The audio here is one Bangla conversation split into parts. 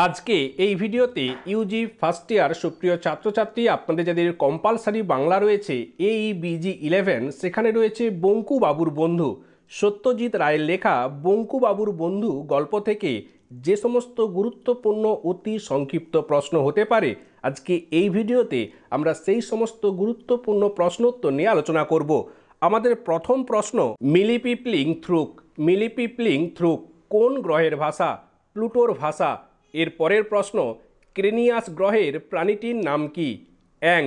আজকে এই ভিডিওতে ইউজি ফার্স্ট ইয়ার সুপ্রিয় ছাত্রছাত্রী আপনাদের যাদের কম্পালসারি বাংলা রয়েছে AEBG11 সেখানে রয়েছে বঙ্কু বাবুর বন্ধু সত্যজিৎ রায়ের লেখা বঙ্কু বাবুর বন্ধু গল্প থেকে যে সমস্ত গুরুত্বপূর্ণ অতি সংক্ষিপ্ত প্রশ্ন হতে পারে আজকে এই ভিডিওতে আমরা সেই সমস্ত গুরুত্বপূর্ণ প্রশ্নোত্তর নিয়ে আলোচনা করব। আমাদের প্রথম প্রশ্ন, মিলিপিপ্লিং থ্রুক কোন গ্রহের ভাষা? প্লুটোর ভাষা। এর পরের প্রশ্ন, ক্রেনিয়াস গ্রহের প্রাণীটির নাম কি? অ্যাং।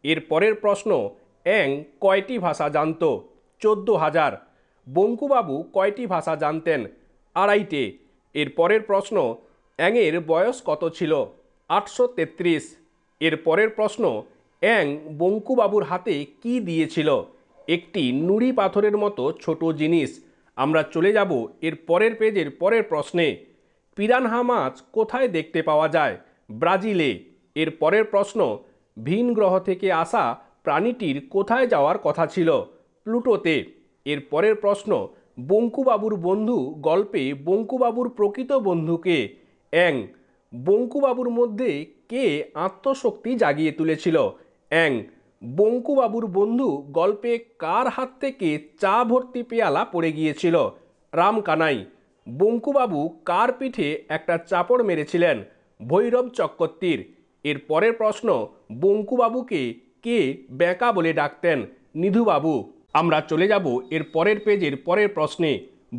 এর পরের প্রশ্ন, অ্যাং কয়টি ভাষা জানত? 14,000। বঙ্কুবাবু কয়টি ভাষা জানতেন? 2.5টে। এর পরের প্রশ্ন, অ্যাংয়ের বয়স কত ছিল? 833। এর পরের প্রশ্ন, অ্যাং বঙ্কুবাবুর হাতে কি দিয়েছিল? একটি নুড়ি পাথরের মতো ছোট জিনিস। আমরা চলে যাব এর পরের পেজের পরের প্রশ্নে। পিরানহা মাছ কোথায় দেখতে পাওয়া যায়? ব্রাজিলে। এর পরের প্রশ্ন, ভিন গ্রহ থেকে আসা প্রাণীটির কোথায় যাওয়ার কথা ছিল? প্লুটোতে। এর পরের প্রশ্ন, বঙ্কুবাবুর বন্ধু গল্পে বঙ্কুবাবুর প্রকৃত বন্ধুকে? অ্যাং। বঙ্কুবাবুর মধ্যে কে আত্মশক্তি জাগিয়ে তুলেছিল? অ্যাং। বঙ্কুবাবুর বন্ধু গল্পে কার হাত থেকে চা ভর্তি পেয়ালা পড়ে গিয়েছিল? রামকানাই। বঙ্কুবাবু কার পিঠে একটা চাপড় মেরেছিলেন? ভৈরব চক্রবর্তীর। এর পরের প্রশ্ন, বঙ্কুবাবুকে কে বেঁকা বলে ডাকতেন? নিধুবাবু। আমরা চলে যাব এর পরের পেজের পরের প্রশ্নে।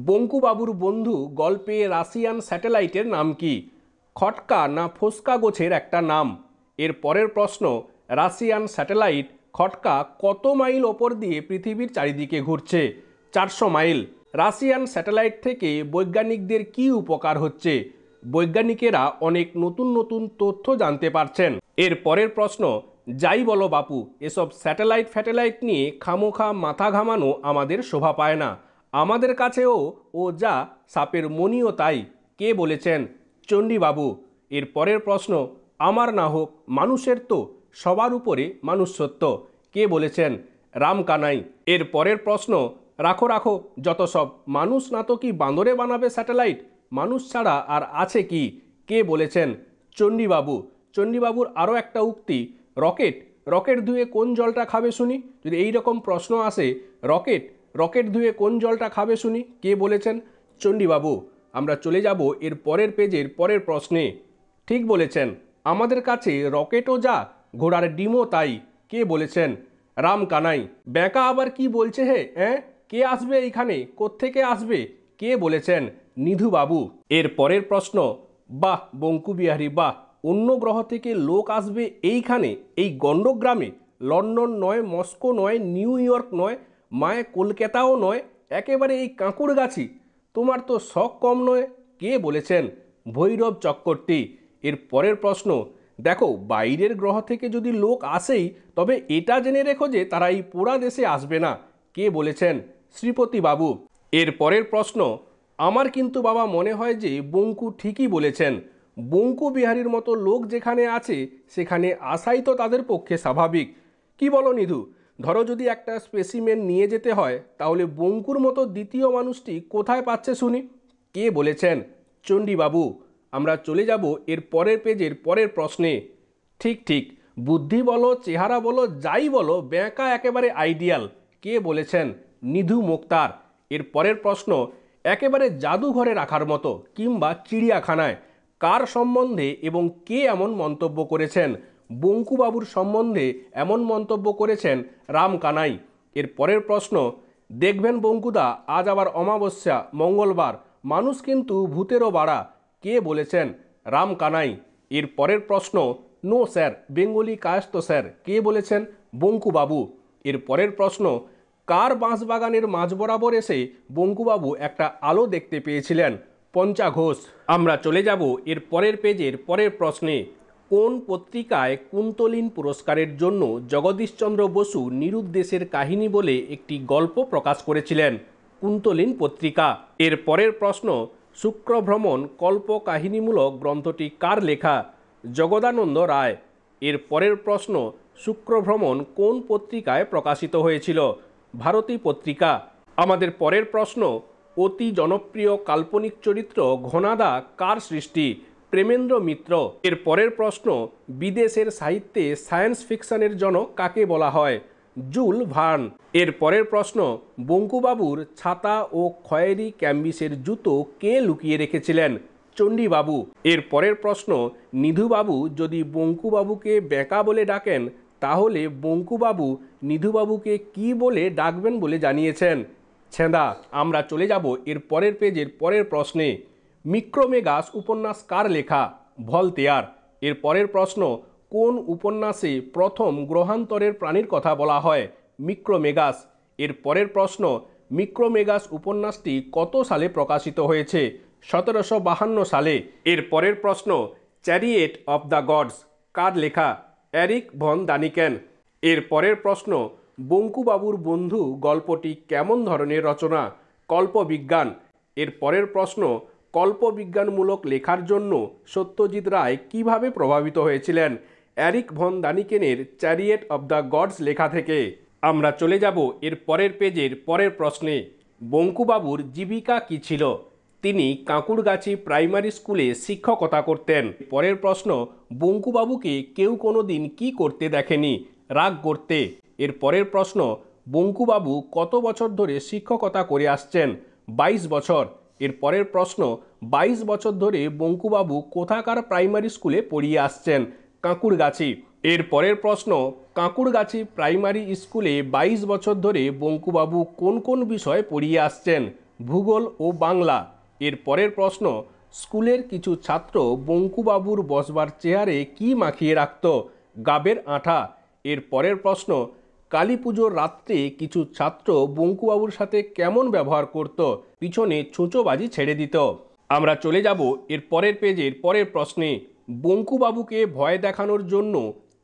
বঙ্কুবাবুর বন্ধু গল্পে রাশিয়ান স্যাটেলাইটের নাম কি? খটকা না ফোস্কা গোছের একটা নাম? এর পরের প্রশ্ন, রাশিয়ান স্যাটেলাইট খটকা কত মাইল ওপর দিয়ে পৃথিবীর চারিদিকে ঘুরছে? 400 মাইল। রাশিয়ান স্যাটেলাইট থেকে বৈজ্ঞানিকদের কি উপকার হচ্ছে? বৈজ্ঞানিকেরা অনেক নতুন নতুন তথ্য জানতে পারছেন। এর পরের প্রশ্ন, যাই বলো বাপু, এসব স্যাটেলাইট নিয়ে খামোখা মাথা ঘামানো আমাদের শোভা পায় না। আমাদের কাছেও ও যা সাপের মণিও তাই। কে বলেছেন? চণ্ডীবাবু। এর পরের প্রশ্ন, আমার না হোক মানুষের তো সবার উপরে মানুষ সত্য। কে বলেছেন? রামকানাই। এর পরের প্রশ্ন, রাখো রাখো যত সব, মানুষ না তো কি বাঁদরে বানাবে স্যাটেলাইট? মানুষ ছাড়া আর আছে কি? কে বলেছেন? চণ্ডীবাবু। চণ্ডীবাবুর আরও একটা উক্তি, রকেট ধুয়ে কোন জলটা খাবে শুনি? যদি এই রকম প্রশ্ন আসে, রকেট ধুয়ে কোন জলটা খাবে শুনি, কে বলেছেন? চণ্ডীবাবু। আমরা চলে যাব এর পরের পেজের পরের প্রশ্নে। ঠিক বলেছেন, আমাদের কাছে রকেটও যা, ঘোড়ার ডিমও তাই। কে বলেছেন? রামকানাই। বেঁকা আবার কি বলছে হে? কে আসবে এইখানে? কোত্থেকে আসবে? কে বলেছেন? নিধুবাবু। এর পরের প্রশ্ন, বাহ বঙ্কুবিহারী বাহ, অন্য গ্রহ থেকে লোক আসবে এইখানে, এই গণ্ডগ্রামে? লন্ডন নয়, মস্কো নয়, নিউ ইয়র্ক নয়, মায়ে কলকাতাও নয়, একেবারে এই কাঁকুড়গাছি? তোমার তো শখ কম নয়। কে বলেছেন? ভৈরব চক্রবর্তী। এর পরের প্রশ্ন, দেখো বাইরের গ্রহ থেকে যদি লোক আসেই, তবে এটা জেনে রেখো যে তারা এই পোড়া দেশে আসবে না। কে বলেছেন? শ্রীপতিবাবু। এর পরের প্রশ্ন, আমার কিন্তু বাবা মনে হয় যে বঙ্কু ঠিকই বলেছেন। বঙ্কু বিহারীর মতো লোক যেখানে আছে সেখানে আসাই তো তাদের পক্ষে স্বাভাবিক। কি বলো নিধু? ধরো যদি একটা স্পেসিমেন নিয়ে যেতে হয়, তাহলে বঙ্কুর মতো দ্বিতীয় মানুষটি কোথায় পাচ্ছে শুনি? কে বলেছেন? চণ্ডীবাবু। আমরা চলে যাব এর পরের পেজের পরের প্রশ্নে। ঠিক, বুদ্ধি বলো, চেহারা বলো, যাই বলো, বেঁকা একেবারে আইডিয়াল। কে বলেছেন? নিধু মুক্তার। এর পরের প্রশ্ন, একেবারে জাদুঘরে রাখার মতো কিংবা চিড়িয়াখানায়। কার সম্বন্ধে এবং কে এমন মন্তব্য করেছেন? বঙ্কুবাবুর সম্বন্ধে এমন মন্তব্য করেছেন রামকানাই। এর পরের প্রশ্ন, দেখবেন বঙ্কুদা, আজ আবার অমাবস্যা, মঙ্গলবার, মানুষ কিন্তু ভূতেরও বাড়া। কে বলেছেন? রামকানাই। এর পরের প্রশ্ন, no sir, Bengali Kayastha sir. কে বলেছেন? বঙ্কুবাবু। এর পরের প্রশ্ন, কার বাঁশবাগানের মাঝ বরাবর এসে বঙ্কুবাবু একটা আলো দেখতে পেয়েছিলেন? পঞ্চা ঘোষ। আমরা চলে যাব এর পরের পেজের পরের প্রশ্নে। কোন পত্রিকায় কুন্তলিন পুরস্কারের জন্য জগদীশচন্দ্র বসু নিরুদ্দেশের কাহিনী বলে একটি গল্প প্রকাশ করেছিলেন? কুন্তলিন পত্রিকা। এর পরের প্রশ্ন, শুক্রভ্রমণ কল্প কাহিনীমূলক গ্রন্থটি কার লেখা? জগদানন্দ রায়। এর পরের প্রশ্ন, শুক্রভ্রমণ কোন পত্রিকায় প্রকাশিত হয়েছিল? ভারতী পত্রিকা। আমাদের পরের প্রশ্ন, অতি জনপ্রিয় কাল্পনিক চরিত্র ঘনাদা কার সৃষ্টি? প্রেমেন্দ্র মিত্র। এর পরের প্রশ্ন, বিদেশের সাহিত্যে সায়েন্স ফিকশনের জনক কাকে বলা হয়? Joule Verne. এর পরের প্রশ্ন, বঙ্কুবাবুর ছাতা ও খয়েরি ক্যাম্বিসের জুতো কে লুকিয়ে রেখেছিলেন? চণ্ডীবাবু। এর পরের প্রশ্ন, নিধুবাবু যদি বঙ্কুবাবুকে বেঁকা বলে ডাকেন তাহলে বঙ্কুবাবু নিধুবাবুকে কি বলে ডাকবেন বলে জানিয়েছেন? ছেঁদা। আমরা চলে যাব এর পরের পেজের পরের প্রশ্নে। মিক্রোমেগাস উপন্যাস কার লেখা? ভলতেয়ার। এর পরের প্রশ্ন, কোন উপন্যাসে প্রথম গ্রহান্তরের প্রাণীর কথা বলা হয়? মিক্রোমেগাস। এর পরের প্রশ্ন, মিক্রোমেগাস উপন্যাসটি কত সালে প্রকাশিত হয়েছে? 1752 সালে। এর পরের প্রশ্ন, চ্যারিয়েট অফ দ্য গডস কার লেখা? Erich von Daniken. এর পরের প্রশ্ন, বঙ্কুবাবুর বন্ধু গল্পটি কেমন ধরনের রচনা? কল্পবিজ্ঞান। এর পরের প্রশ্ন, কল্পবিজ্ঞানমূলক লেখার জন্য সত্যজিৎ রায় কিভাবে প্রভাবিত হয়েছিলেন? এরিক ভন দানিকেনের চ্যারিয়েট অফ দ্য গডস লেখা থেকে। আমরা চলে যাব এর পরের পেজের পরের প্রশ্নে। বঙ্কুবাবুর জীবিকা কী ছিল? তিনি কাঁকুড়গাছি প্রাইমারি স্কুলে শিক্ষকতা করতেন। পরের প্রশ্ন, বঙ্কুবাবুকে কেউ কোনো দিন কী করতে দেখেনি? রাগ করতে। এর পরের প্রশ্ন, বঙ্কুবাবু কত বছর ধরে শিক্ষকতা করে আসছেন? 22 বছর। এর পরের প্রশ্ন, 22 বছর ধরে বঙ্কুবাবু কোথাকার প্রাইমারি স্কুলে পড়িয়ে আসছেন? কাঁকুড়গাছি। এর পরের প্রশ্ন, কাঁকুড়গাছি প্রাইমারি স্কুলে 22 বছর ধরে বঙ্কুবাবু কোন কোন বিষয় পড়িয়ে আসছেন? ভূগোল ও বাংলা। এর পরের প্রশ্ন, স্কুলের কিছু ছাত্র বঙ্কুবাবুর বসবার চেয়ারে কি মাখিয়ে রাখত? গাবের আঠা। এর পরের প্রশ্ন, কালী পুজোর রাত্রে কিছু ছাত্র বঙ্কুবাবুর সাথে কেমন ব্যবহার করত? পিছনে ছুঁচোবাজি ছেড়ে দিত। আমরা চলে যাব এর পরের পেজের পরের প্রশ্নে। বঙ্কুবাবুকে ভয় দেখানোর জন্য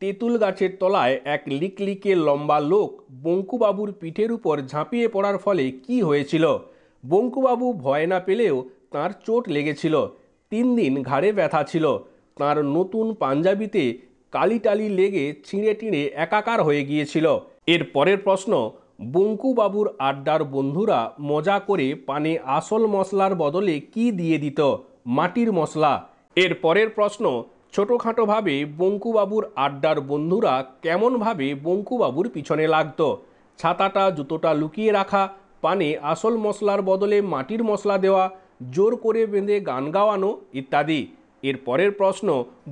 তেঁতুল গাছের তলায় এক লিকলিকে লম্বা লোক বঙ্কুবাবুর পিঠের উপর ঝাঁপিয়ে পড়ার ফলে কি হয়েছিল? বঙ্কুবাবু ভয় না পেলেও তাঁর চোট লেগেছিল। 3 দিন ঘাড়ে ব্যথা ছিল। তাঁর নতুন পাঞ্জাবিতে কালিটালি লেগে ছিঁড়ে টিঁড়ে একাকার হয়ে গিয়েছিল। এর পরের প্রশ্ন, বঙ্কুবাবুর আড্ডার বন্ধুরা মজা করে পানে আসল মশলার বদলে কি দিয়ে দিত? মাটির মশলা। এর পরের প্রশ্ন, ছোটোখাটোভাবে বঙ্কুবাবুর আড্ডার বন্ধুরা কেমনভাবে বঙ্কুবাবুর পিছনে লাগত? ছাতাটা জুতোটা লুকিয়ে রাখা, পানে আসল মশলার বদলে মাটির মশলা দেওয়া, জোর করে বেঁধে গান গাওয়ানো ইত্যাদি। এর পরের প্রশ্ন,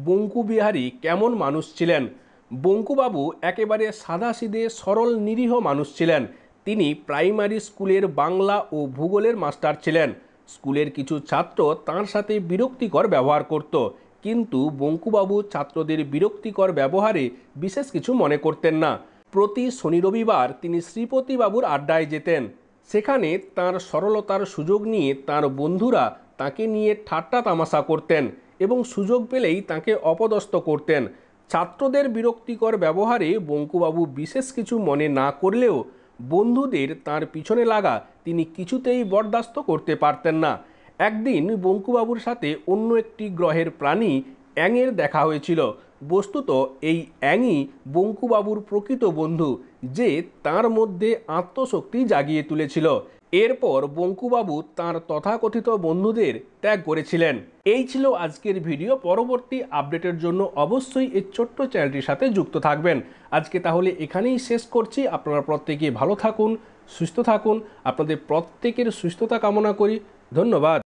বঙ্কুবিহারী কেমন মানুষ ছিলেন? বঙ্কুবাবু একেবারে সাদাসিধে সরল নিরীহ মানুষ ছিলেন। তিনি প্রাইমারি স্কুলের বাংলা ও ভূগোলের মাস্টার ছিলেন। স্কুলের কিছু ছাত্র তাঁর সাথে বিরক্তিকর ব্যবহার করত, কিন্তু বঙ্কুবাবু ছাত্রদের বিরক্তিকর ব্যবহারে বিশেষ কিছু মনে করতেন না। প্রতি শনি রবিবার তিনি শ্রীপতিবাবুর আড্ডায় যেতেন। সেখানে তাঁর সরলতার সুযোগ নিয়ে তাঁর বন্ধুরা তাকে নিয়ে ঠাট্টা তামাশা করতেন এবং সুযোগ পেলেই তাকে অপদস্থ করতেন। ছাত্রদের বিরক্তিকর ব্যবহারে বঙ্কুবাবু বিশেষ কিছু মনে না করলেও বন্ধুদের তাঁর পিছনে লাগা তিনি কিছুতেই বরদাস্ত করতে পারতেন না। একদিন বঙ্কুবাবুর সাথে অন্য একটি গ্রহের প্রাণী অ্যাংয়ের দেখা হয়েছিল। বস্তুত এই অ্যাংই বঙ্কুবাবুর প্রকৃত বন্ধু, যে তার মধ্যে আত্মশক্তি জাগিয়ে তুলেছিল। এরপর বঙ্কুবাবু তাঁর তথাকথিত বন্ধুদের ত্যাগ করেছিলেন। এই ছিল আজকের ভিডিও। পরবর্তী আপডেটের জন্য অবশ্যই এই ছোট্ট চ্যানেলটির সাথে যুক্ত থাকবেন। আজকে তাহলে এখানেই শেষ করছি। আপনারা প্রত্যেকে ভালো থাকুন, সুস্থ থাকুন। আপনাদের প্রত্যেকের সুস্থতা কামনা করি। ধন্যবাদ।